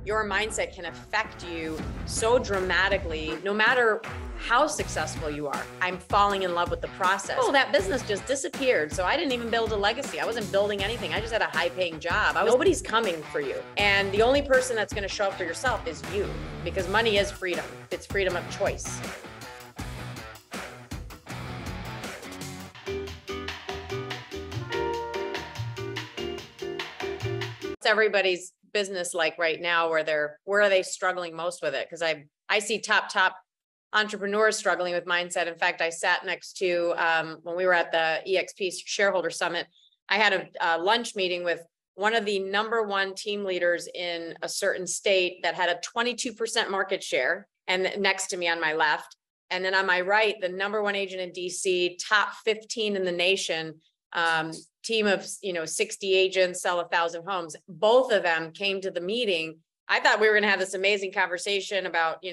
your mindset can affect you so dramatically, no matter how successful you are. I'm falling in love with the process. Oh, that business just disappeared. So I didn't even build a legacy. I wasn't building anything. I just had a high-paying job. Nobody's coming for you. And the only person that's going to show up for yourself is you, because money is freedom. It's freedom of choice. It's everybody's business like right now, where are they struggling most with it? Because I see top entrepreneurs struggling with mindset. In fact, I sat next to when we were at the EXP shareholder summit, I had a lunch meeting with one of the #1 team leaders in a certain state that had a 22% market share, and next to me on my left, and then on my right, the #1 agent in DC, top 15 in the nation, team of 60 agents, sell 1,000 homes. Both of them came to the meeting. I thought we were going to have this amazing conversation about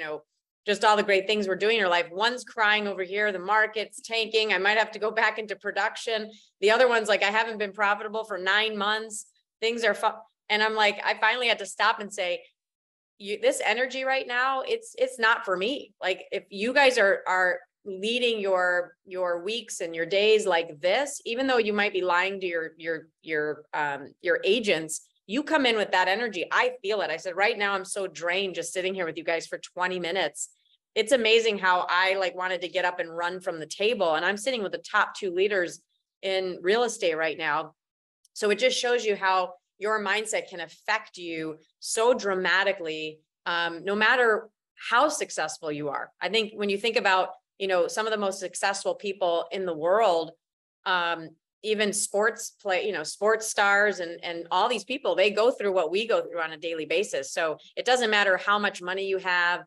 just all the great things we're doing in your life. One's crying over here, the market's tanking, I might have to go back into production. The other one's like, I haven't been profitable for 9 months, things are and I'm like, I finally had to stop and say, this energy right now, it's not for me. Like, if you guys are leading your weeks and your days like this, even though you might be lying to your agents, you come in with that energy. I feel it. I said, right now I'm so drained just sitting here with you guys for 20 minutes. It's amazing how I wanted to get up and run from the table, and I'm sitting with the top 2 leaders in real estate right now. So it just shows you how your mindset can affect you so dramatically, no matter how successful you are. I think when you think about some of the most successful people in the world, even sports stars and all these people, they go through what we go through on a daily basis. So it doesn't matter how much money you have,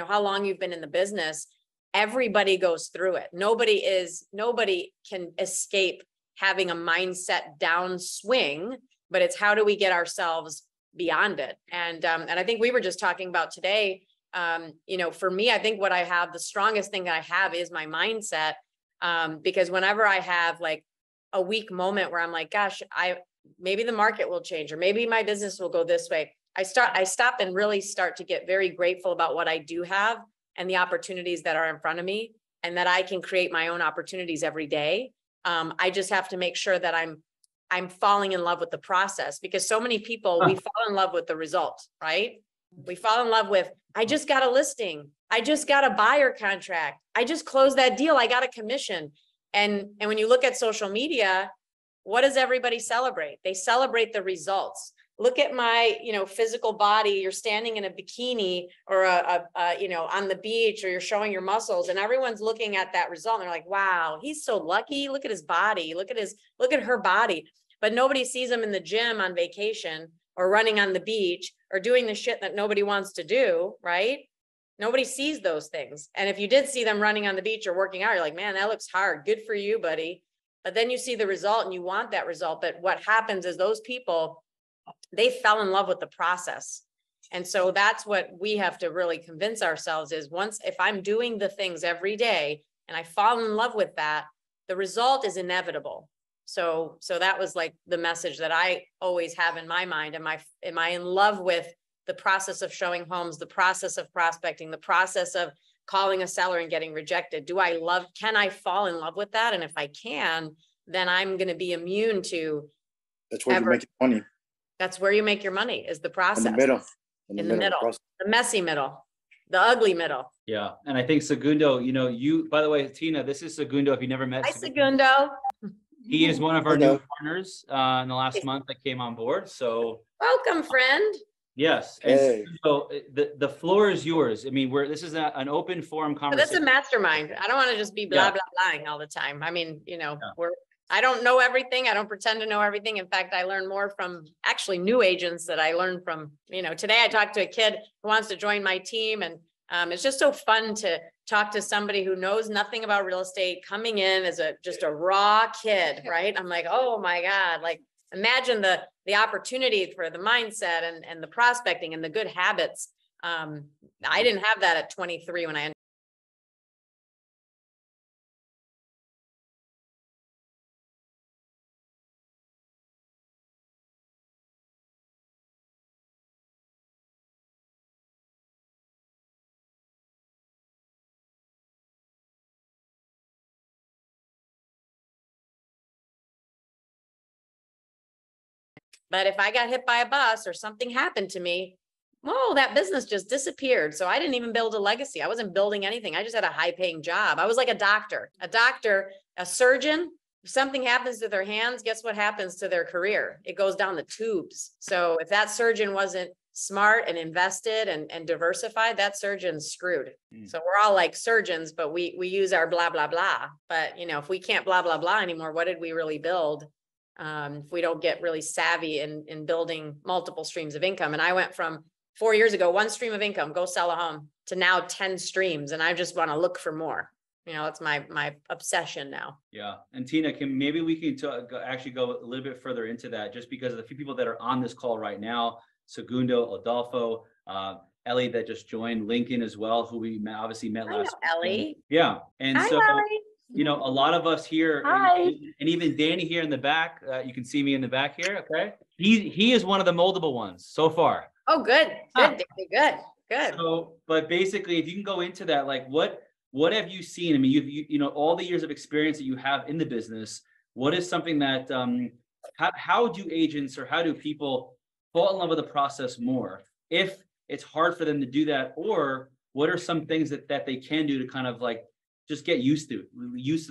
how long you've been in the business, everybody goes through it. Nobody can escape having a mindset downswing, but it's how do we get ourselves beyond it? And I think we were just talking about today, for me, I think what I have, the strongest thing that I have is my mindset. Because whenever I have a weak moment where I'm like, gosh, maybe the market will change, or maybe my business will go this way, I stop and really start to get very grateful about what I do have and the opportunities that are in front of me, and that I can create my own opportunities every day. I just have to make sure that I'm falling in love with the process, because so many people, we fall in love with the result, right? We fall in love with, I just got a listing, I just got a buyer contract, I just closed that deal, I got a commission. And when you look at social media, what does everybody celebrate? They celebrate the results. Look at my, physical body. You're standing in a bikini or on the beach, or you're showing your muscles, and everyone's looking at that result. And they're like, wow, he's so lucky. Look at his body. Look at her body. But nobody sees him in the gym on vacation, or running on the beach, or doing the shit that nobody wants to do, right? Nobody sees those things. And if you did see them running on the beach or working out, you're like, man, that looks hard. Good for you, buddy. But then you see the result and you want that result. But what happens is those people, they fell in love with the process. And so that's what we have to really convince ourselves is, if I'm doing the things every day and I fall in love with that, the result is inevitable. So that was the message that I always have in my mind. Am I in love with the process of showing homes, the process of prospecting, the process of calling a seller and getting rejected? Can I fall in love with that? And if I can, then I'm going to be immune to. That's where you make your money. That's where you make your money, is the process. In the middle. In the middle. The messy middle. The ugly middle. Yeah. And I think Segundo, by the way, Tina, this is Segundo. If you never met Hi, Segundo. He is one of our new partners in the last month that came on board. So welcome, friend. Yes. Hey. And so the floor is yours. I mean, this is an open forum conversation. That's a mastermind. I don't want to just be blah, blah, blahing all the time. I mean, I don't know everything. I don't pretend to know everything. In fact, I learn more from actually new agents that I learned from, today I talked to a kid who wants to join my team, and it's just so fun to talk to somebody who knows nothing about real estate, coming in as just a raw kid, right? I'm like, oh my God, imagine the opportunity for the mindset and the prospecting and the good habits. I didn't have that at 23 when I But if I got hit by a bus or something happened to me, whoa, that business just disappeared. So I didn't even build a legacy. I wasn't building anything. I just had a high paying job. I was like a doctor, a surgeon. If something happens to their hands, guess what happens to their career? It goes down the tubes. So if that surgeon wasn't smart and invested and diversified, that surgeon's screwed. So we're all like surgeons, but we use our blah, blah, blah. But if we can't blah, blah, blah anymore, what did we really build? If we don't get really savvy in building multiple streams of income. And I went from 4 years ago, one stream of income, go sell a home, to now 10 streams. And I just want to look for more. That's my obsession now. Yeah. And Tina, maybe we can actually go a little bit further into that, just because of the few people that are on this call right now. Segundo, Adolfo, Ellie that just joined, Lincoln as well, who we obviously met last week. Ellie. Yeah. And Hi, so, Ellie. a lot of us here, Hi. and even Danny here in the back, you can see me in the back here. Okay. He is one of the moldable ones so far. Oh, good. Good. Good. So, but basically, if you can go into that, like what have you seen? I mean, you all the years of experience that you have in the business, what is something that, how do agents or how do people fall in love with the process more if it's hard for them to do that? Or what are some things that they can do to kind of like just get used to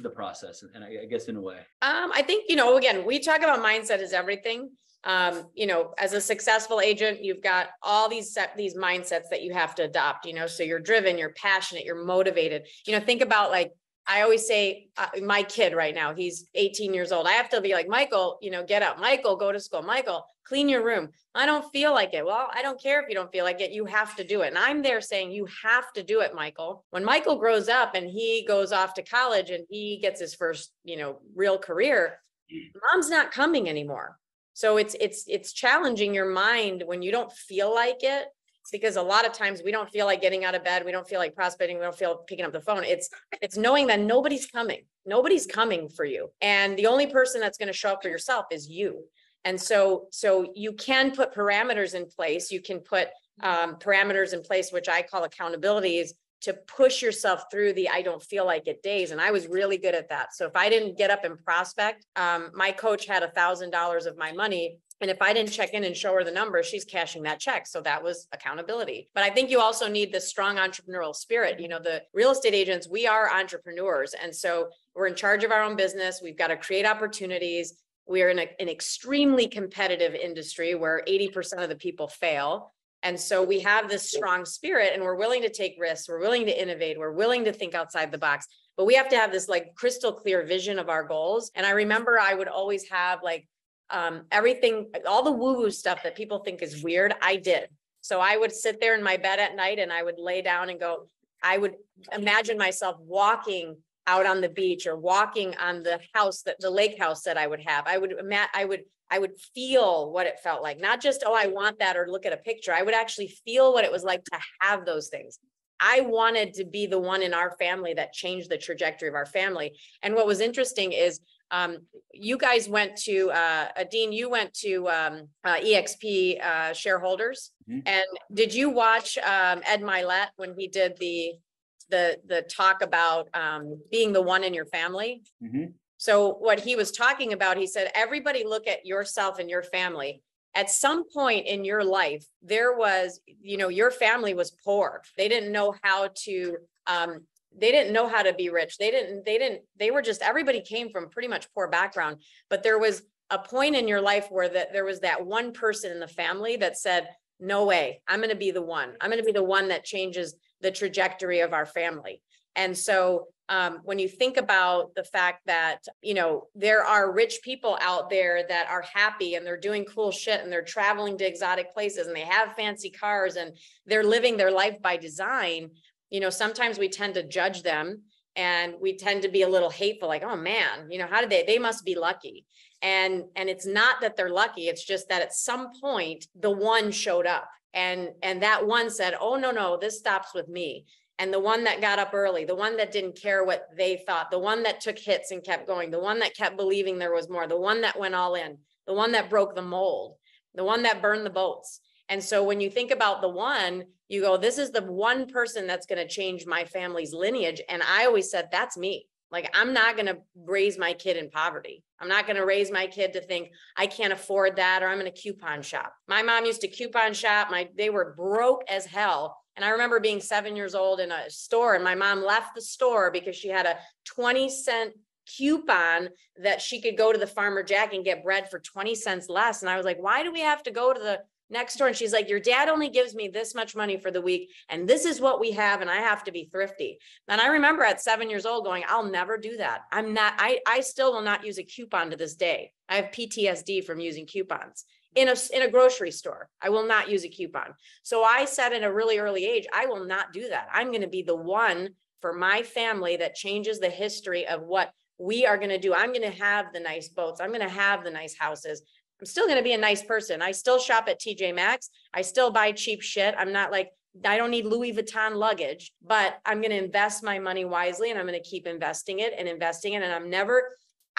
the process? And I guess in a way, I think, again, we talk about mindset is everything. As a successful agent, you've got all these mindsets that you have to adopt, so you're driven, you're passionate, you're motivated. Think about, like, I always say, my kid right now, he's 18 years old. I have to be like, Michael, get up, Michael, go to school, Michael, clean your room. I don't feel like it. Well, I don't care if you don't feel like it. You have to do it. And I'm there saying, you have to do it, Michael. When Michael grows up and he goes off to college and he gets his first, real career, mom's not coming anymore. So it's challenging your mind when you don't feel like it, because a lot of times we don't feel like getting out of bed. We don't feel like prospecting. We don't feel picking up the phone. It's knowing that nobody's coming for you. And the only person that's going to show up for yourself is you. And so you can put parameters in place. You can put parameters in place, which I call accountabilities, to push yourself through the I don't feel like it days. And I was really good at that. So if I didn't get up and prospect, my coach had $1,000 of my money. And if I didn't check in and show her the number, she's cashing that check. So that was accountability. But I think you also need the strong entrepreneurial spirit. The real estate agents, we are entrepreneurs. And so we're in charge of our own business. We've got to create opportunities. We're in an extremely competitive industry where 80% of the people fail. And so we have this strong spirit and we're willing to take risks. We're willing to innovate. We're willing to think outside the box, but we have to have this like crystal clear vision of our goals. And I remember I would always have like everything, all the woo-woo stuff that people think is weird, I did. So I would sit there in my bed at night and I would lay down and go, I would imagine myself walking out on the beach or walking on the lake house that I would have. I would feel what it felt like, not just, oh, I want that, or look at a picture. I would actually feel what it was like to have those things. I wanted to be the one in our family that changed the trajectory of our family. And what was interesting is you guys went to, Dean, you went to EXP shareholders. Mm-hmm. And did you watch Ed Milet when he did the talk about being the one in your family? Mm-hmm. So what he was talking about, he said, everybody look at yourself and your family. At some point in your life, there was, your family was poor. They didn't know how to, be rich. They were just, everybody came from pretty much poor background, but there was a point in your life where there was that one person in the family that said, no way, I'm going to be the one. I'm going to be the one that changes the trajectory of our family. And so when you think about the fact that, there are rich people out there that are happy and they're doing cool shit and they're traveling to exotic places and they have fancy cars and they're living their life by design, sometimes we tend to judge them and we tend to be a little hateful, like, oh man, how did they must be lucky. And it's not that they're lucky. It's just that at some point the one showed up and that one said, oh, no, this stops with me. And the one that got up early, the one that didn't care what they thought, the one that took hits and kept going, the one that kept believing there was more, the one that went all in, the one that broke the mold, the one that burned the boats. And so when you think about the one, you go, this is the one person that's going to change my family's lineage. And I always said, that's me. Like, I'm not going to raise my kid in poverty. I'm not going to raise my kid to think I can't afford that, or I'm going to coupon shop. My mom used to coupon shop. They were broke as hell. And I remember being 7 years old in a store, and my mom left the store because she had a 20-cent coupon that she could go to the Farmer Jack and get bread for 20 cents less. And I was like, why do we have to go to the next door? And she's like, your dad only gives me this much money for the week, and this is what we have, and I have to be thrifty. And I remember at 7 years old going, I'll never do that. I still will not use a coupon to this day. I have PTSD from using coupons in a grocery store. I will not use a coupon. So I said at a really early age, I will not do that. I'm going to be the one for my family that changes the history of what we are going to do. I'm going to have the nice boats. I'm going to have the nice houses. I'm still going to be a nice person. I still shop at TJ Maxx. I still buy cheap shit. I'm not like, I don't need Louis Vuitton luggage, but I'm going to invest my money wisely, and I'm going to keep investing it and investing it. And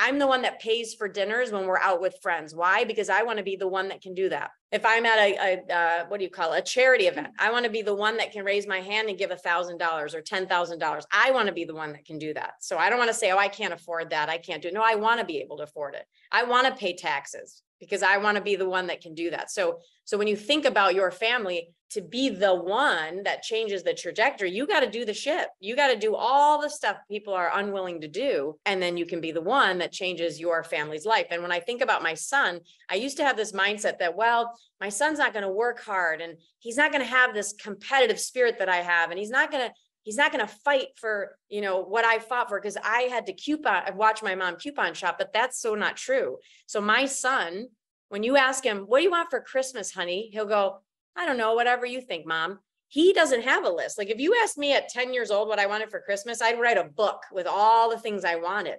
I'm the one that pays for dinners when we're out with friends. Why? Because I want to be the one that can do that. If I'm at a charity event, I want to be the one that can raise my hand and give $1,000 or $10,000. I want to be the one that can do that. So I don't want to say, oh, I can't afford that, I can't do it. No, I want to be able to afford it. I want to pay taxes because I want to be the one that can do that. So when you think about your family, to be the one that changes the trajectory, you got to do the shit. You got to do all the stuff people are unwilling to do. And then you can be the one that changes your family's life. And when I think about my son, I used to have this mindset that, well, my son's not going to work hard, and he's not going to have this competitive spirit that I have. And he's not going to fight for, what I fought for, because I had to watch my mom coupon shop, but that's so not true. So my son, when you ask him, what do you want for Christmas, honey? He'll go, I don't know, whatever you think, mom. He doesn't have a list. Like, if you asked me at 10 years old what I wanted for Christmas, I'd write a book with all the things I wanted.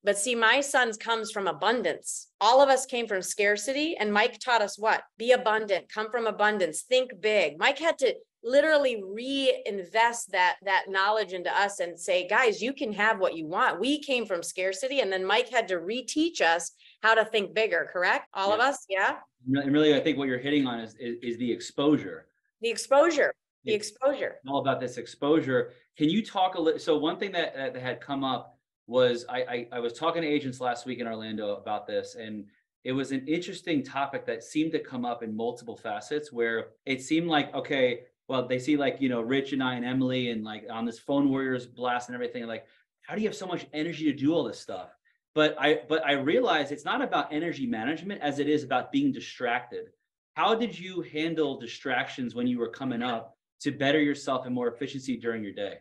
But see, my son's comes from abundance. All of us came from scarcity, and Mike taught us what? Be abundant, come from abundance, think big. Mike had to literally reinvest that knowledge into us and say, guys, you can have what you want. We came from scarcity, and then Mike had to reteach us how to think bigger, correct? All of us, yeah? And really, I think what you're hitting on is the exposure. The exposure. The exposure. All about this exposure. Can you talk a little? So one thing that had come up was I was talking to agents last week in Orlando about this, and it was an interesting topic that seemed to come up in multiple facets, where it seemed like, okay, well, they see like, Rich and I and Emily and like on this Phone Warriors blast and everything, like, how do you have so much energy to do all this stuff? But I realized it's not about energy management as it is about being distracted. How did you handle distractions when you were coming up to better yourself and more efficiency during your day?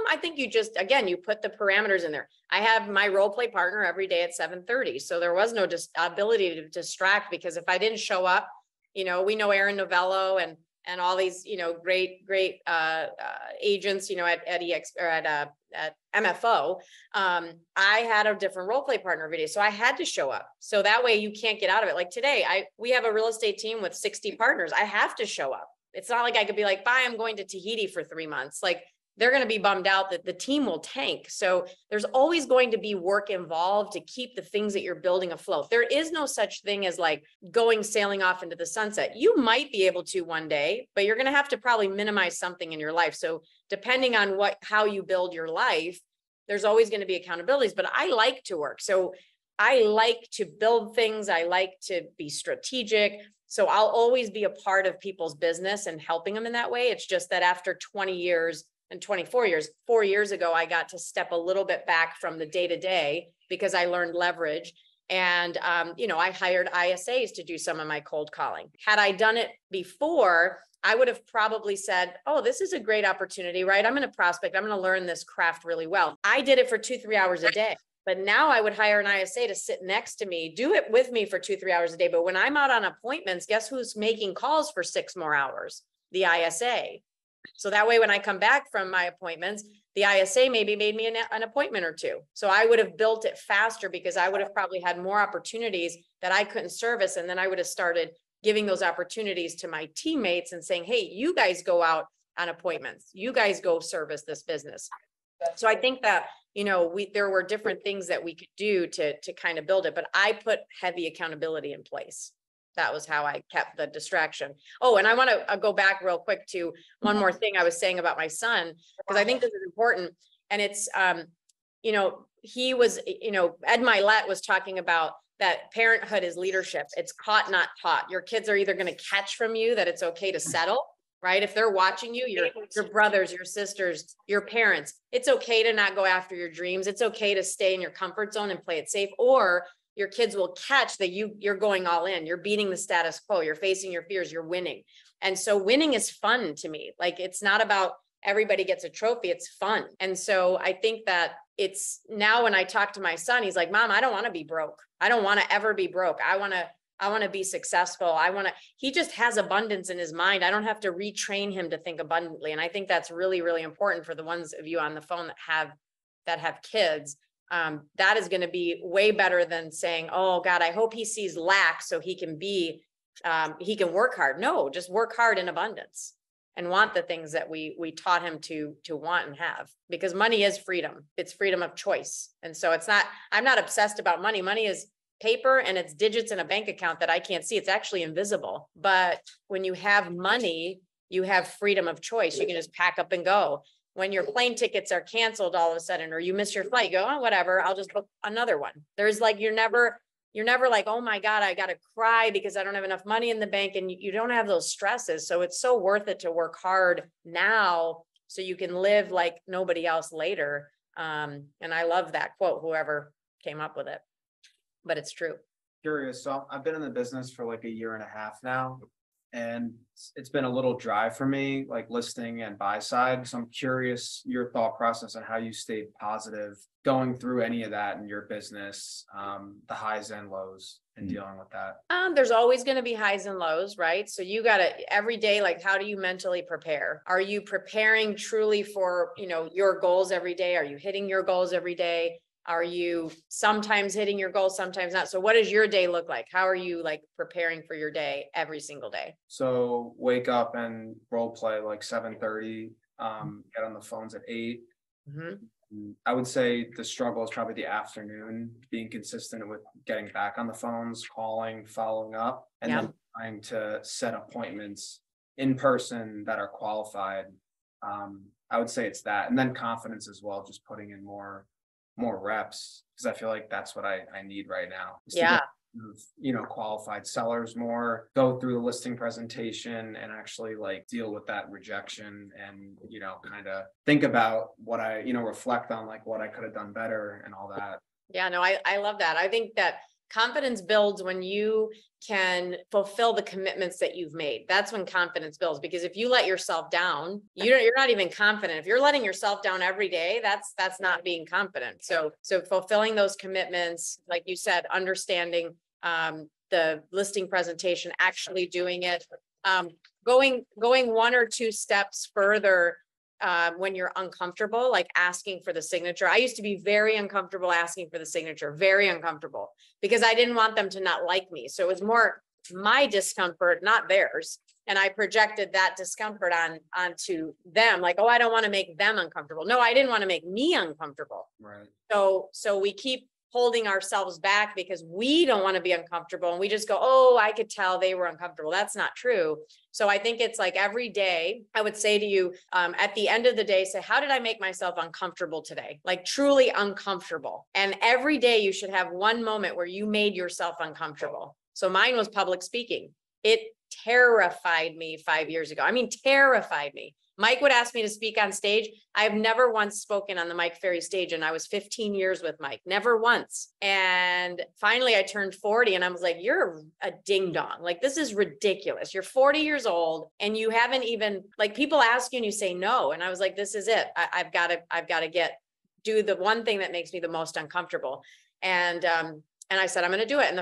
I think you just, again, you put the parameters in there. I have my role play partner every day at 7:30. So there was no ability to distract, because if I didn't show up, we know Aaron Novello and all these, great agents, at EX or at MFO. I had a different role play partner every day. So I had to show up. So that way you can't get out of it. Like today, we have a real estate team with 60 partners. I have to show up. It's not like I could be like, bye, I'm going to Tahiti for 3 months. Like, they're going to be bummed out that the team will tank. So there's always going to be work involved to keep the things that you're building afloat. There is no such thing as like sailing off into the sunset. You might be able to one day, but you're going to have to probably minimize something in your life. So depending on how you build your life, there's always going to be accountabilities, but I like to work. So I like to build things. I like to be strategic. So I'll always be a part of people's business and helping them in that way. It's just that after 20 years, and 24 years, 4 years ago, I got to step a little bit back from the day-to-day because I learned leverage. And, I hired ISAs to do some of my cold calling. Had I done it before, I would have probably said, oh, this is a great opportunity, right? I'm going to prospect. I'm going to learn this craft really well. I did it for 2-3 hours a day. But now I would hire an ISA to sit next to me, do it with me for 2-3 hours a day. But when I'm out on appointments, guess who's making calls for 6 more hours? The ISA. So that way, when I come back from my appointments, the ISA maybe made me an appointment or 2. So I would have built it faster because I would have probably had more opportunities that I couldn't service. And then I would have started giving those opportunities to my teammates and saying, hey, you guys go out on appointments. You guys go service this business. So I think that, there were different things that we could do to kind of build it, but I put heavy accountability in place. That was how I kept the distraction. Oh, and I want to go back real quick to one more thing I was saying about my son, because I think this is important. And it's, he was, Ed Milet was talking about that parenthood is leadership. It's caught, not taught. Your kids are either going to catch from you that it's okay to settle, right? If they're watching you, your brothers, your sisters, your parents, it's okay to not go after your dreams. It's okay to stay in your comfort zone and play it safe. Or your kids will catch that you're going all in. You're beating the status quo. You're facing your fears. You're winning. And so winning is fun to me. Like, it's not about everybody gets a trophy. It's fun. And so I think that it's now when I talk to my son, he's like, Mom, I don't want to be broke. I don't want to ever be broke. I want to be successful. He just has abundance in his mind. I don't have to retrain him to think abundantly. And I think that's really, really important for the ones of you on the phone that have kids. That is going to be way better than saying, oh God, I hope he sees lack so he can work hard. No, just work hard in abundance and want the things that we taught him to want and have, because money is freedom. It's freedom of choice. And so I'm not obsessed about money. Money is paper and it's digits in a bank account that I can't see. It's actually invisible. But when you have money, you have freedom of choice. You can just pack up and go. When your plane tickets are canceled all of a sudden, or you miss your flight, you go, oh, whatever, I'll just book another one. There's like, you're never like, oh my God, I got to cry because I don't have enough money in the bank, and you don't have those stresses. So it's so worth it to work hard now so you can live like nobody else later. And I love that quote, whoever came up with it, but it's true. Curious. So I've been in the business for like a year and a half now, and it's been a little dry for me, like listing and buy side. So I'm curious your thought process on how you stayed positive going through any of that in your business, the highs and lows, and dealing with that. There's always going to be highs and lows, right? So you got to every day, like, how do you mentally prepare? Are you preparing truly for, your goals every day? Are you hitting your goals every day? Are you sometimes hitting your goals, sometimes not? So what does your day look like? How are you like preparing for your day every single day? So wake up and role play like 7:30, get on the phones at 8. Mm-hmm. I would say the struggle is probably the afternoon, being consistent with getting back on the phones, calling, following up, and then trying to set appointments in person that are qualified. I would say it's that. And then confidence as well, just putting in more reps, because I feel like that's what I need right now. Yeah. Qualified sellers more, go through the listing presentation and actually like deal with that rejection and, kind of think about what I, reflect on like what I could have done better and all that. Yeah, no, I love that. I think that confidence builds when you can fulfill the commitments that you've made. That's when confidence builds, because if you let yourself down, you're not even confident. If you're letting yourself down every day, that's not being confident. So fulfilling those commitments, like you said, understanding the listing presentation, actually doing it, going 1 or 2 steps further. When you're uncomfortable, like asking for the signature. I used to be very uncomfortable asking for the signature, very uncomfortable, because I didn't want them to not like me. So it was more my discomfort, not theirs. And I projected that discomfort onto them. Like, oh, I don't want to make them uncomfortable. No, I didn't want to make me uncomfortable. Right. So we keep holding ourselves back because we don't want to be uncomfortable. And we just go, oh, I could tell they were uncomfortable. That's not true. So I think it's like every day I would say to you, at the end of the day, say, how did I make myself uncomfortable today? Like truly uncomfortable. And every day you should have one moment where you made yourself uncomfortable. So mine was public speaking. It terrified me 5 years ago. I mean, terrified me. Mike would ask me to speak on stage. I've never once spoken on the Mike Ferry stage, and I was 15 years with Mike, never once. And finally I turned 40 and I was like, you're a ding dong. Like, this is ridiculous. You're 40 years old and you haven't even, like, people ask you and you say no. And I was like, this is it. I've got to do the one thing that makes me the most uncomfortable. And I said, I'm going to do it. And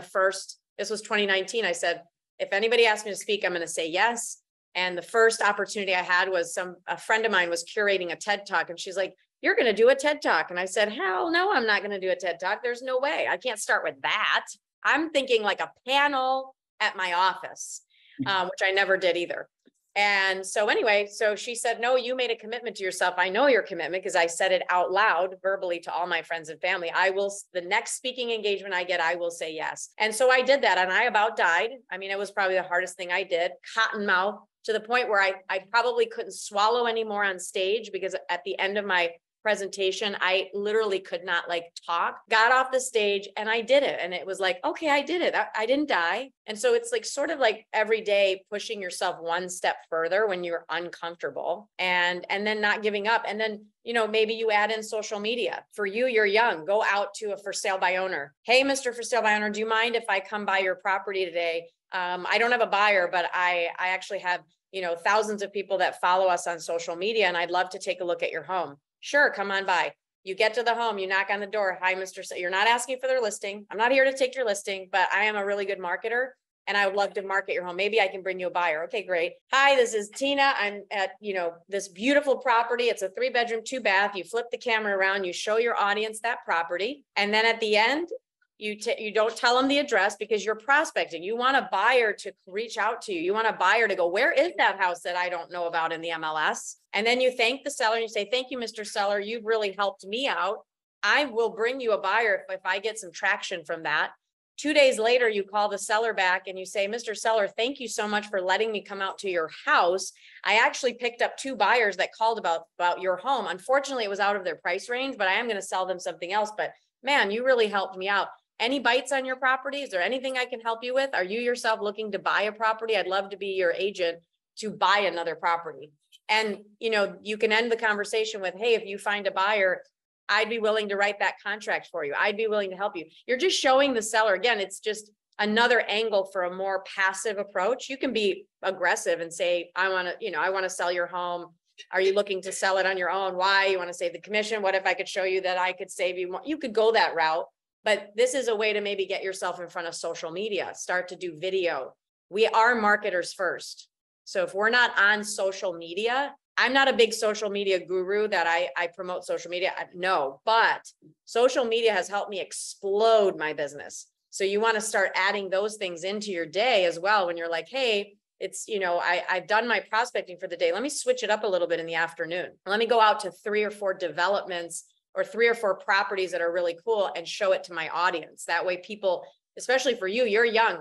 this was 2019. I said, if anybody asks me to speak, I'm going to say yes. And the first opportunity I had was a friend of mine was curating a TED Talk, and she's like, you're going to do a TED Talk. And I said, hell no, I'm not going to do a TED Talk. There's no way. I can't start with that. I'm thinking like a panel at my office, which I never did either. And so anyway, so she said, no, you made a commitment to yourself. I know your commitment because I said it out loud verbally to all my friends and family. The next speaking engagement I get, I will say yes. And so I did that, and I about died. I mean, it was probably the hardest thing I did, cotton mouth, to the point where I probably couldn't swallow anymore on stage, because at the end of my presentation. I literally could not like talk, got off the stage and I did it. And it was like, okay, I did it. I didn't die. And so it's like sort of like every day pushing yourself one step further when you're uncomfortable and then not giving up. And then, you know, maybe you add in social media. For you, you're young, go out to a for sale by owner. Hey, Mr. For sale by owner, do you mind if I come by your property today? I don't have a buyer, but I actually have, you know, thousands of people that follow us on social media and I'd love to take a look at your home. Sure, come on by. You get to the home, you knock on the door. Hi, Mr. You're not asking for their listing. I'm not here to take your listing, but I am a really good marketer and I would love to market your home. Maybe I can bring you a buyer. Okay, great. Hi, this is Tina. I'm at, you know, this beautiful property. It's a 3-bedroom, 2-bath. You flip the camera around, you show your audience that property. And then at the end, you don't tell them the address because you're prospecting. You want a buyer to reach out to you. You want a buyer to go, where is that house that I don't know about in the MLS? And then you thank the seller and you say, thank you, Mr. Seller. You've really helped me out. I will bring you a buyer if I get some traction from that. 2 days later, you call the seller back and you say, Mr. Seller, thank you so much for letting me come out to your house. I actually picked up 2 buyers that called about your home. Unfortunately, it was out of their price range, but I am going to sell them something else. But man, you really helped me out. Any bites on your property? Is there anything I can help you with? Are you yourself looking to buy a property? I'd love to be your agent to buy another property. And, you know, you can end the conversation with, hey, if you find a buyer, I'd be willing to write that contract for you. I'd be willing to help you. You're just showing the seller. Again, it's just another angle for a more passive approach. You can be aggressive and say, I want to sell your home. Are you looking to sell it on your own? Why? You want to save the commission? What if I could show you that I could save you more? You could go that route. But this is a way to maybe get yourself in front of social media, start to do video. We are marketers first. So if we're not on social media, I'm not a big social media guru that I promote social media. No, but social media has helped me explode my business. So you want to start adding those things into your day as well. When you're like, hey, it's, you know, I've done my prospecting for the day. Let me switch it up a little bit in the afternoon. Let me go out to 3 or 4 developments or 3 or 4 properties that are really cool and show it to my audience. That way people, especially for you, you're young.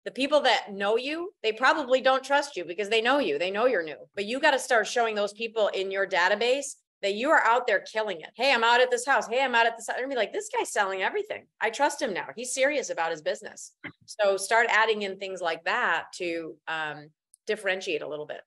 The people that know you, they probably don't trust you because they know you, they know you're new, but you got to start showing those people in your database that you are out there killing it. Hey, I'm out at this house. Hey, I'm out at this. They're gonna be like, this guy's selling everything. I trust him now. He's serious about his business. So start adding in things like that to differentiate a little bit.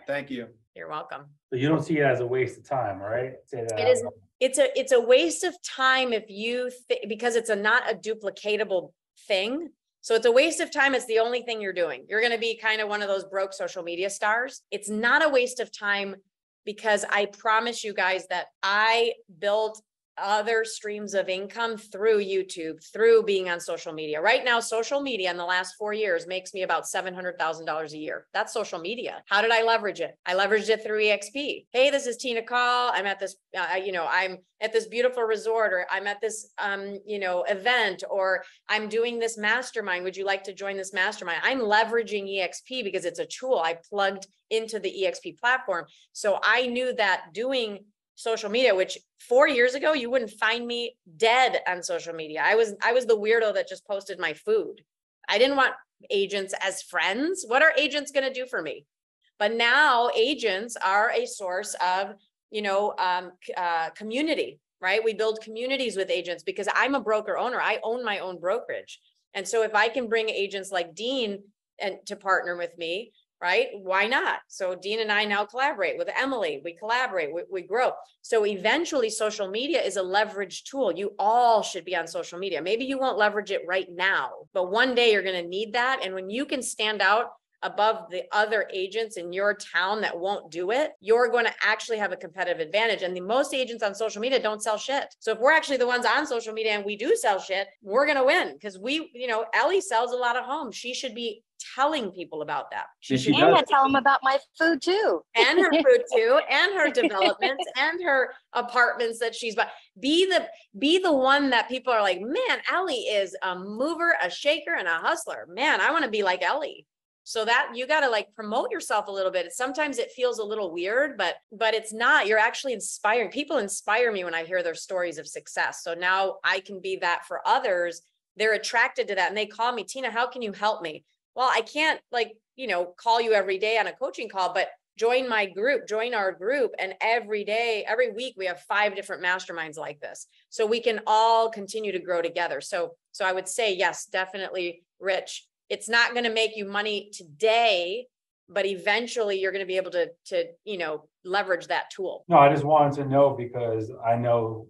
Thank you. You're welcome. So you don't see it as a waste of time, right? Say that. It is. It's a waste of time if you because it's not a duplicatable thing. So it's a waste of time. It's the only thing you're doing. You're going to be kind of one of those broke social media stars. It's not a waste of time because I promise you guys that I built other streams of income through YouTube, through being on social media. Right now, social media in the last 4 years makes me about $700,000 a year. That's social media. How did I leverage it? I leveraged it through EXP. Hey, this is Tina Caul. I'm at this, I'm at this beautiful resort, or I'm at this, event, or I'm doing this mastermind. Would you like to join this mastermind? I'm leveraging EXP because it's a tool I plugged into the EXP platform. So I knew that doing social media, which 4 years ago, you wouldn't find me dead on social media. I was the weirdo that just posted my food. I didn't want agents as friends. What are agents going to do for me? But now agents are a source of, community, right? We build communities with agents because I'm a broker owner. I own my own brokerage. And so if I can bring agents like Dean and to partner with me, right? Why not? So Dean and I now collaborate with Emily. We collaborate, we grow. So eventually social media is a leverage tool. You all should be on social media. Maybe you won't leverage it right now, but one day you're going to need that. And when you can stand out above the other agents in your town that won't do it, you're going to actually have a competitive advantage. And the most agents on social media don't sell shit. So if we're actually the ones on social media and we do sell shit, we're going to win because Ellie sells a lot of homes. She should be telling people about that. And I tell them about my food too. And her food too, and her developments and her apartments that she's bought. Be the one that people are like, man, Ellie is a mover, a shaker, and a hustler. Man, I want to be like Ellie. So that you got to like promote yourself a little bit. Sometimes it feels a little weird, but it's not. You're actually inspiring. People inspire me when I hear their stories of success. So now I can be that for others. They're attracted to that and they call me, Tina, how can you help me? Well, I can't call you every day on a coaching call, but join my group, join our group. And every week we have 5 different masterminds like this. So we can all continue to grow together. So I would say, yes, definitely, Rich, it's not going to make you money today, but eventually you're going to be able to, leverage that tool. No, I just wanted to know because I know,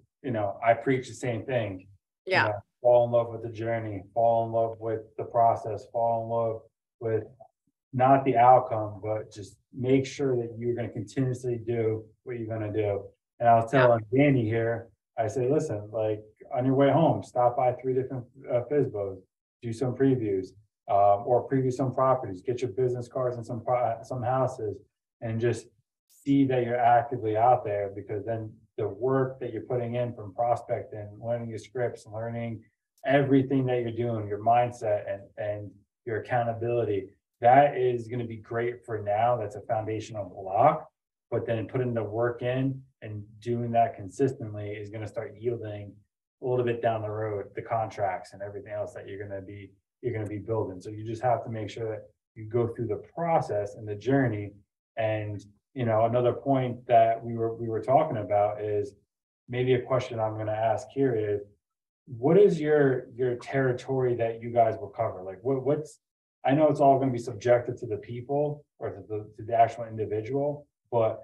I preach the same thing. Yeah. Fall in love with the journey, fall in love with the process, fall in love with not the outcome, but just make sure that you're going to continuously do what you're going to do. And I was telling Danny here, I say, listen, like on your way home, stop by 3 different FISBOs, do some previews, or preview some properties, get your business cards and some houses, and just see that you're actively out there, because then the work that you're putting in from prospecting, learning your scripts, learning everything that you're doing, your mindset and your accountability, that is going to be great for now. That's a foundational block, but then putting the work in and doing that consistently is going to start yielding a little bit down the road, the contracts and everything else that you're going to be building. So you just have to make sure that you go through the process and the journey. And another point that we were talking about is maybe a question I'm going to ask here is, what is your territory that you guys will cover? Like what's, I know it's all going to be subjective to the people or to the actual individual, but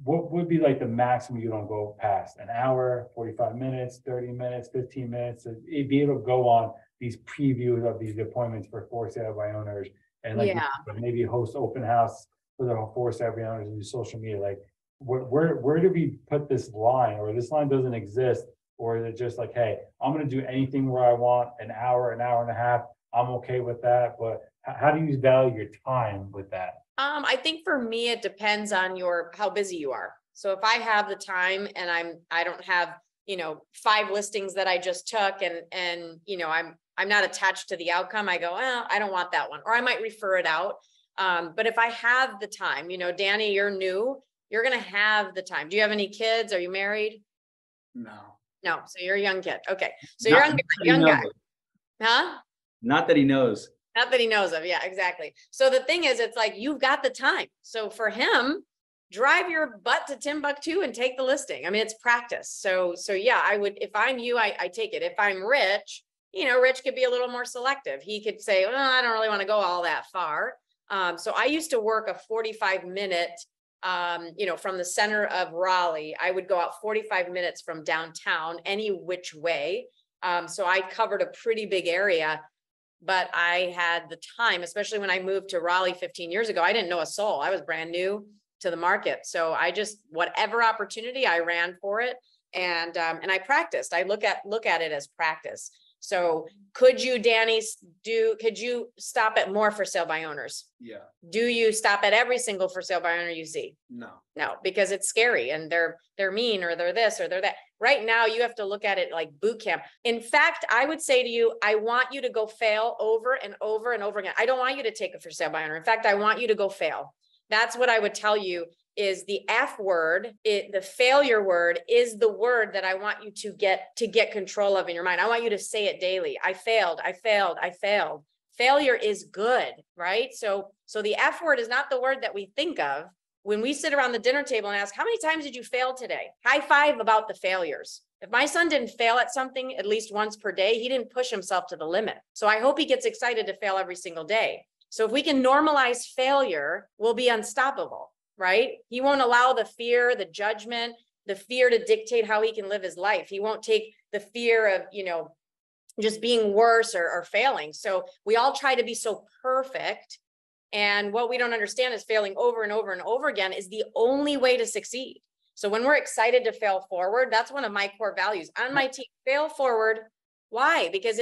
what would be like the maximum you don't go past? An hour, 45 minutes, 30 minutes, 15 minutes, to be able to go on these previews of these appointments for sale by owners, and like maybe host open house for the for sale by owners and do social media. Like where do we put this line, or this line doesn't exist? Or is it just like, hey, I'm going to do anything where I want, an hour and a half, I'm okay with that. But how do you value your time with that? I think for me, it depends on how busy you are. So if I have the time and I don't have, 5 listings that I just took and I'm not attached to the outcome, I go, I don't want that one, or I might refer it out. But if I have the time, Danny, you're new, you're going to have the time. Do you have any kids? Are you married? No. So you're a young kid. Okay. So you're a young guy. Huh? Not that he knows. Not that he knows of. Yeah, exactly. So the thing is, it's like, you've got the time. So for him, drive your butt to Timbuktu and take the listing. I mean, it's practice. So yeah, I would, if I'm you, I take it. If I'm Rich, Rich could be a little more selective. He could say, well, I don't really want to go all that far. So I used to work a 45-minute, from the center of Raleigh. I would go out 45 minutes from downtown, any which way. So I covered a pretty big area, but I had the time, especially when I moved to Raleigh 15 years ago. I didn't know a soul. I was brand new to the market. So I just, whatever opportunity, I ran for it. And I practiced. I look at it as practice. So could you, Danny, could you stop at more for sale by owners? Yeah. Do you stop at every single for sale by owner you see? No, because it's scary and they're mean, or they're this or they're that. Right now, you have to look at it like boot camp. In fact, I would say to you, I want you to go fail over and over and over again. I don't want you to take a for sale by owner. In fact, I want you to go fail. That's what I would tell you is the F word, the failure word is the word that I want you to get control of in your mind. I want you to say it daily. I failed. Failure is good, right? So the F word is not the word that we think of when we sit around the dinner table and ask, how many times did you fail today? High five about the failures. If my son didn't fail at something at least once per day, he didn't push himself to the limit. So I hope he gets excited to fail every single day. So if we can normalize failure, we'll be unstoppable, right? He won't allow the fear, the judgment, the fear to dictate how he can live his life. He won't take the fear of, just being worse or failing. So we all try to be so perfect. And what we don't understand is failing over and over and over again is the only way to succeed. So when we're excited to fail forward, that's one of my core values on my team. Fail forward. Why? Because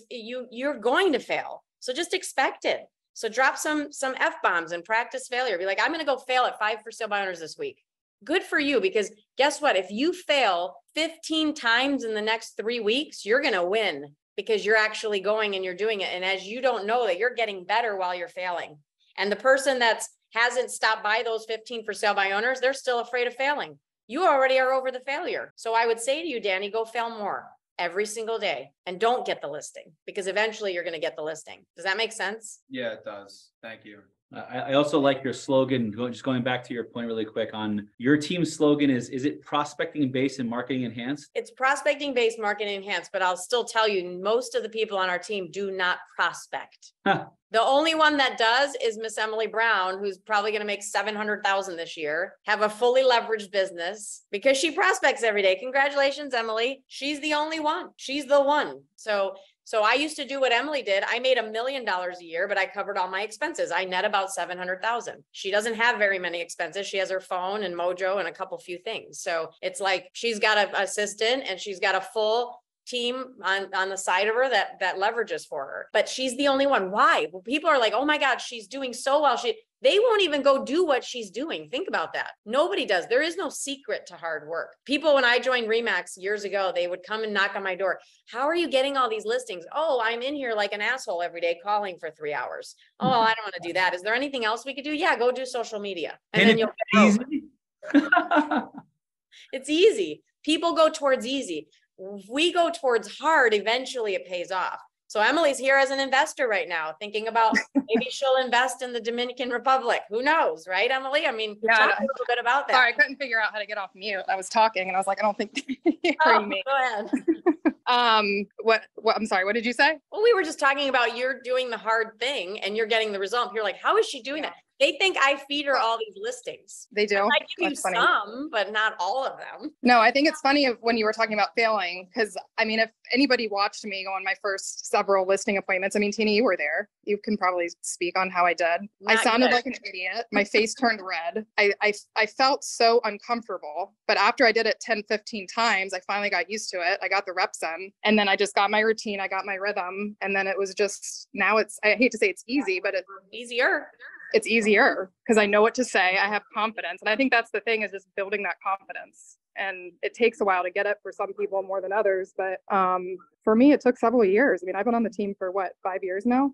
you're going to fail. So just expect it. So drop some F-bombs and practice failure. Be like, I'm going to go fail at 5 for sale by owners this week. Good for you, because guess what? If you fail 15 times in the next 3 weeks, you're going to win because you're actually going and you're doing it. And as you don't know that you're getting better while you're failing. And the person that hasn't stopped by those 15 for sale by owners, they're still afraid of failing. You already are over the failure. So I would say to you, Danny, go fail more every single day and don't get the listing, because eventually you're going to get the listing. Does that make sense? yeah, it does. Thank you. I also like your slogan, just going back to your point really quick on your team's slogan is it prospecting based and marketing enhanced? It's prospecting based, marketing enhanced, but I'll still tell you, most of the people on our team do not prospect. Huh. The only one that does is Miss Emily Brown, who's probably going to make 700,000 this year, have a fully leveraged business because she prospects every day. Congratulations, Emily. She's the only one. She's the one. So I used to do what Emily did. I made $1 million a year, but I covered all my expenses. I net about 700,000. She doesn't have very many expenses. She has her phone and Mojo and a couple few things. So it's like she's got an assistant and she's got a full team on the side of her that leverages for her, but she's the only one. Why? Well, people are like, oh my God, she's doing so well. They won't even go do what she's doing. Think about that. Nobody does. There is no secret to hard work. People, when I joined Remax years ago, they would come and knock on my door. How are you getting all these listings? Oh, I'm in here like an asshole every day calling for 3 hours. Oh, I don't want to do that. Is there anything else we could do? Yeah, go do social media. And then you'll easy. It's easy. People go towards easy. If we go towards hard, eventually it pays off. So Emily's here as an investor right now, thinking about maybe she'll invest in the Dominican Republic. Who knows, right, Emily? I mean, Yeah, talk a little bit about that. Sorry, I couldn't figure out how to get off mute. I was talking and I was like, I don't think you're hearing me. Go ahead. What, I'm sorry, what did you say? Well, we were just talking about you're doing the hard thing and you're getting the result. You're like, how is she doing that? They think I feed her all these listings. They do. I give you That's funny. some, but not all of them. No, I think it's funny when you were talking about failing, because I mean, if anybody watched me go on my first several listing appointments, I mean, Tina, you were there. You can probably speak on how I did. I Not sounded good. like an idiot. My face turned red. I felt so uncomfortable. But after I did it 10, 15 times, I finally got used to it. I got the reps in. And then I just got my routine. I got my rhythm. And then it was just, now I hate to say it's easy, but it's easier because I know what to say. I have confidence. And I think that's the thing, is just building that confidence. And it takes a while to get it for some people more than others. But for me, it took several years. I mean, I've been on the team for 5 years now?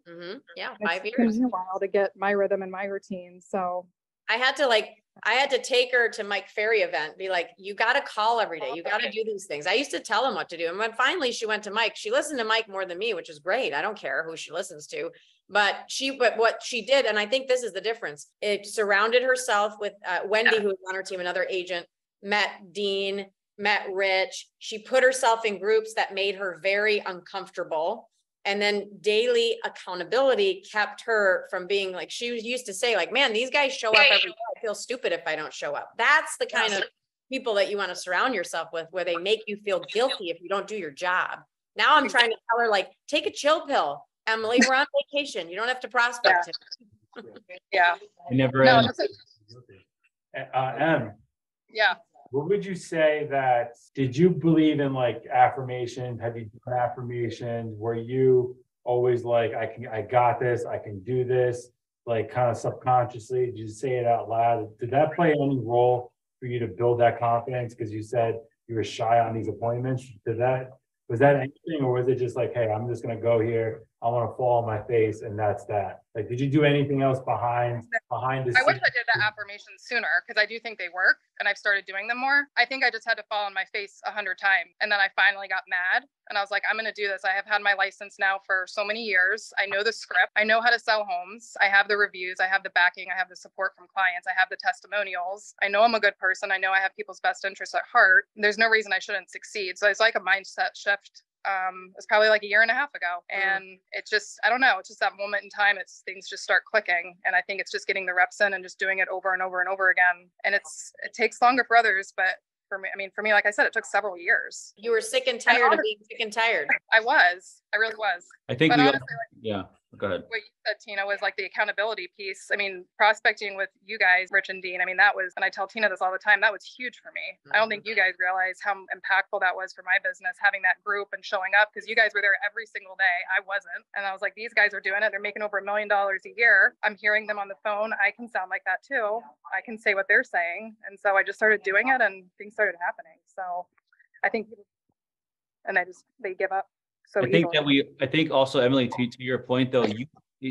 Yeah, It's 5 years. taken me a while to get my rhythm and my routine. So I had to take her to Mike Ferry event, be like, you got to call every day. You got to do these things. I used to tell him what to do. And when finally she went to Mike, she listened to Mike more than me, which is great. I don't care who she listens to, but what she did, and I think this is the difference. It surrounded herself with Wendy, who was on her team, another agent, met Dean, met Rich. She put herself in groups that made her very uncomfortable. And then daily accountability kept her from being like, she used to say like, man, these guys show up every day. I feel stupid if I don't show up. That's the kind of people that you want to surround yourself with, where they make you feel guilty if you don't do your job. Now I'm trying to tell her, like, take a chill pill. Emily, we're on vacation. You don't have to prospect. yeah. I never No, end. that's it. Em, Yeah. what would you say that, did you believe in like affirmations? Have you done affirmations? Were you always like, I got this, I can do this, like kind of subconsciously? Did you say it out loud? Did that play any role for you to build that confidence? Because you said you were shy on these appointments. Was that anything, or was it just like, hey, I'm just gonna go here, I want to fall on my face, and that's that? Like, did you do anything else behind the I wish scenes? I did the affirmations sooner, because I do think they work and I've started doing them more. I think I just had to fall on my face 100 times. And then I finally got mad and I was like, I'm going to do this. I have had my license now for so many years. I know the script. I know how to sell homes. I have the reviews. I have the backing. I have the support from clients. I have the testimonials. I know I'm a good person. I know I have people's best interests at heart. There's no reason I shouldn't succeed. So it's like a mindset shift. It was probably like a year and a half ago. And it just, I don't know, it's just that moment in time, things just start clicking. And I think it's just getting the reps in and just doing it over and over and over again. And it takes longer for others, but for me, like I said, it took several years. You were sick and tired of being sick and tired. I really was. I think But we all, honestly, yeah, go ahead. what you said, Tina, was like the accountability piece. I mean, prospecting with you guys, Rich and Dean, I mean, that was, and I tell Tina this all the time, that was huge for me. I don't think you guys realize how impactful that was for my business, having that group and showing up, because you guys were there every single day. I wasn't. And I was like, these guys are doing it. They're making over $1 million a year. I'm hearing them on the phone. I can sound like that too. I can say what they're saying. And so I just started doing it and things started happening. So I think, and they give up. So I think also, Emily, to your point though,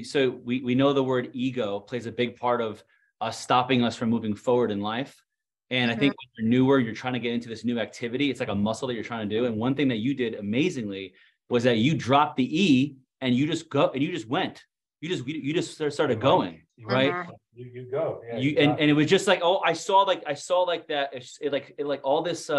so we know the word ego plays a big part of stopping us from moving forward in life. And I think when you're newer, you're trying to get into this new activity. It's like a muscle that you're trying to do. And one thing that you did amazingly was that you dropped the E and you just went. you just started going, right? Mhm. You go. Yeah, You got and it was just like, oh, I saw like that like all this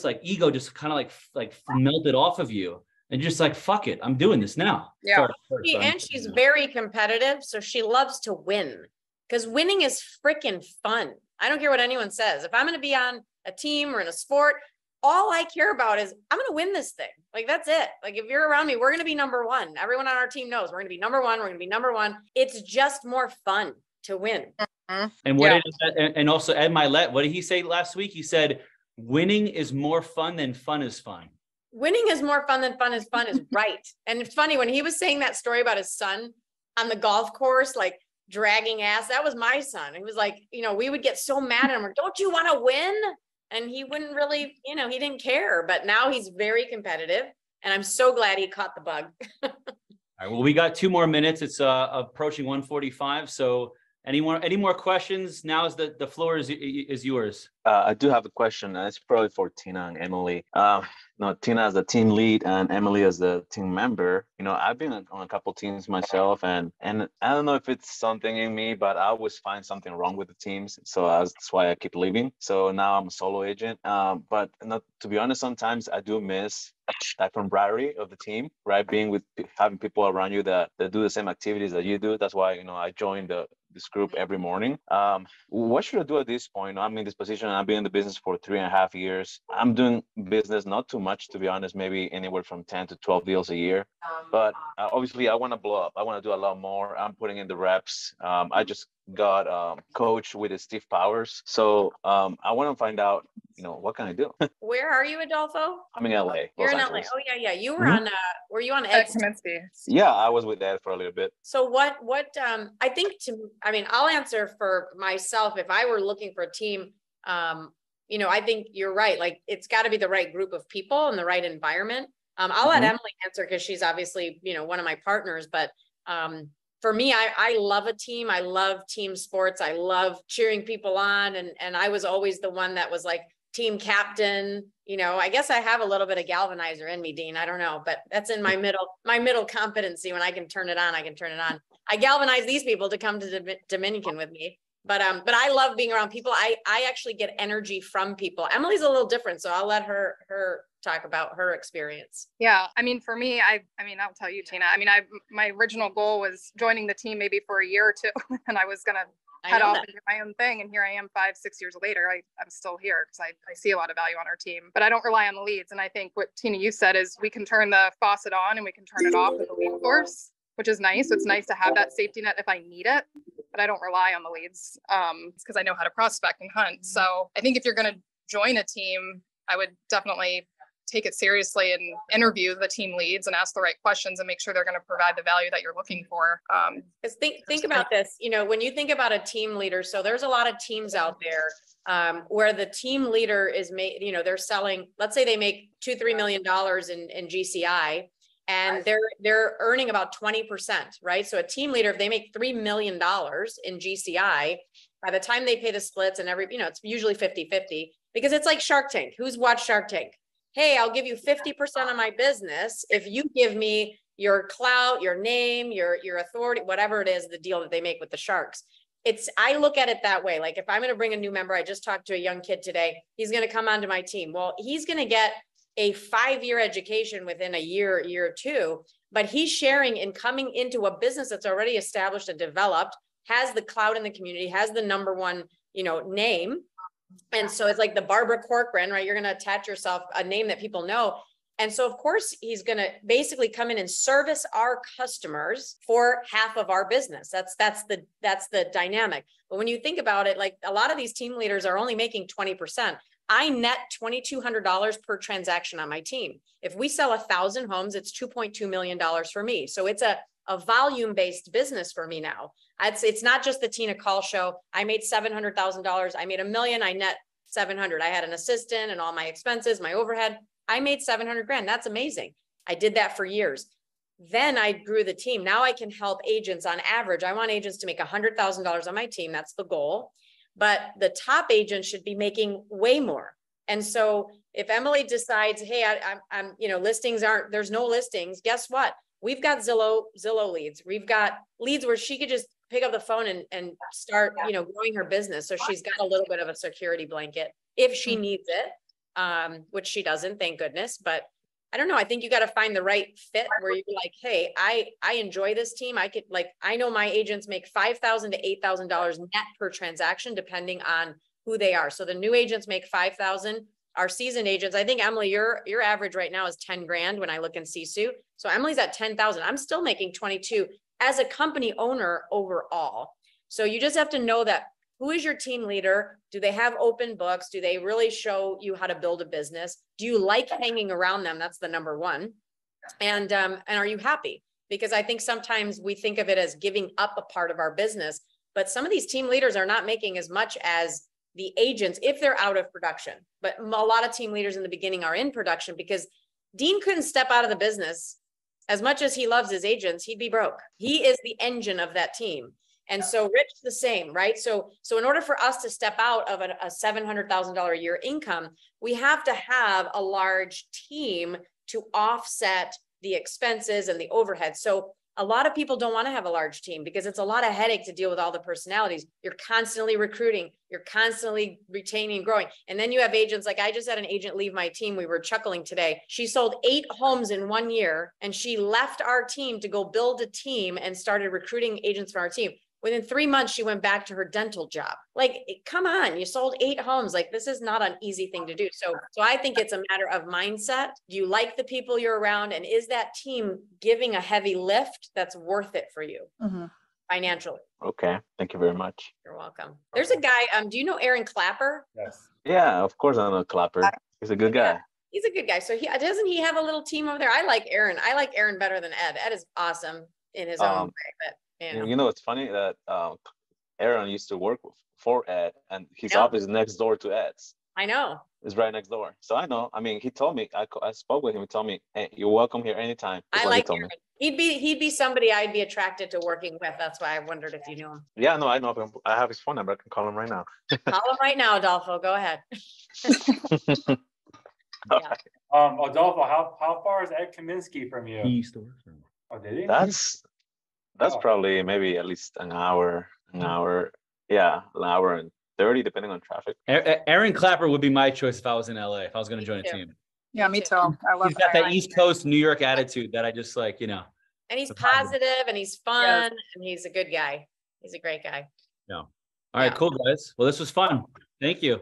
like ego just kind of like melted off of you, and just like, fuck it, I'm doing this now. Yeah. Sorry, sorry, And she's very competitive, so she loves to win because winning is freaking fun. I don't care what anyone says. If I'm going to be on a team or in a sport, all I care about is I'm going to win this thing. Like, that's it. Like, if you're around me, we're going to be number one. Everyone on our team knows we're going to be number one. We're going to be number one. It's just more fun to win. And what and also Ed Milet, what did he say last week? He said, winning is more fun than fun is fun. Winning is more fun than fun is right. And it's funny when he was saying that story about his son on the golf course, like dragging ass, that was my son. He was like, we would get so mad at him, like, don't you want to win? And he wouldn't really, he didn't care, but now he's very competitive and I'm so glad he caught the bug. All right, well, we got 2 more minutes. It's approaching 1:45. So any more questions? Now is the floor is yours. I do have a question, and it's probably for Tina and Emily. Tina as the team lead and Emily as the team member. I've been on a couple teams myself, and I don't know if it's something in me, but I always find something wrong with the teams, so that's why I keep leaving. So now I'm a solo agent. But not to be honest, sometimes I do miss that camaraderie of the team, right? Being with having people around you that do the same activities that you do. That's why I joined this group every morning. What should I do at this point? I'm in this position. I've been in the business for 3.5 years. I'm doing business, not too much, to be honest, maybe anywhere from 10 to 12 deals a year. But obviously, I want to blow up. I want to do a lot more. I'm putting in the reps. I just got coached with Steve Powers. So I want to find out, what can I do? Where are you, Adolfo? I'm in LA. You're in Los LA. Angeles. Oh yeah. You were on, were you on Ed's? Yeah, I was with Ed for a little bit. So what, I think I'll answer for myself. If I were looking for a team, I think you're right. Like, it's got to be the right group of people and the right environment. I'll let Emily answer because she's obviously, one of my partners, but, for me, I love a team. I love team sports. I love cheering people on. And I was always the one that was like team captain. I guess I have a little bit of galvanizer in me, Dean. I don't know, but that's in my middle competency. When I can turn it on, I can turn it on. I galvanize these people to come to Dominican with me. But I love being around people. I actually get energy from people. Emily's a little different, so I'll let her talk about her experience. Yeah. For me, I'll tell you, Tina, my original goal was joining the team maybe for a year or two, and I was going to head off and do my own thing. And here I am 5-6 years later, I'm still here because I see a lot of value on our team, but I don't rely on the leads. And I think what Tina, you said is we can turn the faucet on and we can turn it off with a lead source, which is nice. So it's nice to have that safety net if I need it, but I don't rely on the leads because I know how to prospect and hunt. So I think if you're going to join a team, I would definitely take it seriously and interview the team leads and ask the right questions and make sure they're going to provide the value that you're looking for. Because think about this, when you think about a team leader, so there's a lot of teams out there where the team leader is made, they're selling, let's say they make $2-3 million in GCI. And they're earning about 20%, right? So a team leader, if they make $3 million in GCI, by the time they pay the splits and it's usually 50-50 because it's like Shark Tank. Who's watched Shark Tank? Hey, I'll give you 50% of my business if you give me your clout, your name, your authority, whatever it is, the deal that they make with the sharks. I look at it that way. Like, if I'm going to bring a new member, I just talked to a young kid today. He's going to come onto my team. Well, he's going to get a 5-year education within a year or two, but he's sharing and coming into a business that's already established and developed, has the clout in the community, has the number one, name. And so it's like the Barbara Corcoran, right? You're going to attach yourself a name that people know. And so of course he's going to basically come in and service our customers for half of our business. That's the dynamic. But when you think about it, like, a lot of these team leaders are only making 20%. I net $2,200 per transaction on my team. If we sell 1,000 homes, it's $2.2 million for me. So it's a volume-based business for me now. It's not just the Tina Caul show. I made $700,000. I made $1 million. I net 700. I had an assistant and all my expenses, my overhead. I made 700 grand. That's amazing. I did that for years. Then I grew the team. Now I can help agents on average. I want agents to make $100,000 on my team. That's the goal. But the top agent should be making way more. And so if Emily decides, hey, I'm listings there's no listings, guess what? we've got Zillow leads. We've got leads where she could just pick up the phone and start, you know, growing her business. So she's got a little bit of a security blanket if she needs it, which she doesn't, thank goodness. But I don't know. I think you got to find the right fit where you're like, hey, I enjoy this team. I could like, I know my agents make $5,000 to $8,000 net per transaction, depending on who they are. So the new agents make 5,000. Our seasoned agents, I think Emily, your average right now is 10 grand when I look in CSU. So Emily's at 10,000. I'm still making 22 as a company owner overall. So you just have to know that who is your team leader? Do they have open books? Do they really show you how to build a business? Do you like hanging around them? That's the number one. And are you happy? Because I think sometimes we think of it as giving up a part of our business, but some of these team leaders are not making as much as the agents if they're out of production. But a lot of team leaders in the beginning are in production because Dean couldn't step out of the business. As much as he loves his agents, he'd be broke. He is the engine of that team. And so Rich, the same, right? So in order for us to step out of a $700,000 a year income, we have to have a large team to offset the expenses and the overhead. So a lot of people don't want to have a large team because it's a lot of headache to deal with all the personalities. You're constantly recruiting, you're constantly retaining, growing. And then you have agents, like I just had an agent leave my team. We were chuckling today. She sold 8 homes in 1 year and she left our team to go build a team and started recruiting agents for our team. Within 3 months, she went back to her dental job. Like, come on, you sold 8 homes. Like, this is not an easy thing to do. So I think it's a matter of mindset. Do you like the people you're around? And is that team giving a heavy lift that's worth it for you financially? Okay. Thank you very much. You're welcome. There's a guy, do you know Aaron Clapper? Yes. Yeah, of course I know Clapper. He's a good guy. Yeah, he's a good guy. So doesn't he have a little team over there? I like Aaron. I like Aaron better than Ed. Ed is awesome in his own way, but you know, it's funny that Aaron used to work for Ed, and his office is next door to Ed's. I know. It's right next door. So I know. I mean, he told me, I spoke with him. He told me, hey, you're welcome here anytime. I like Aaron. He'd be somebody I'd be attracted to working with. That's why I wondered if you knew him. Yeah, no, I know him. I have his phone number. I can call him right now. Call him right now, Adolfo. Go ahead. Yeah. Adolfo, how far is Ed Kaminsky from you? He used to work for him. Oh, did he? That's probably maybe at least an hour. Yeah, an hour and 30, depending on traffic. Aaron Clapper would be my choice if I was in LA, if I was going to join a team. Yeah, me too. I love He's got that East Coast New York attitude that I just like, you know. And he's positive and he's fun and he's a good guy. He's a great guy. Yeah. All right, cool guys. Well, this was fun. Thank you.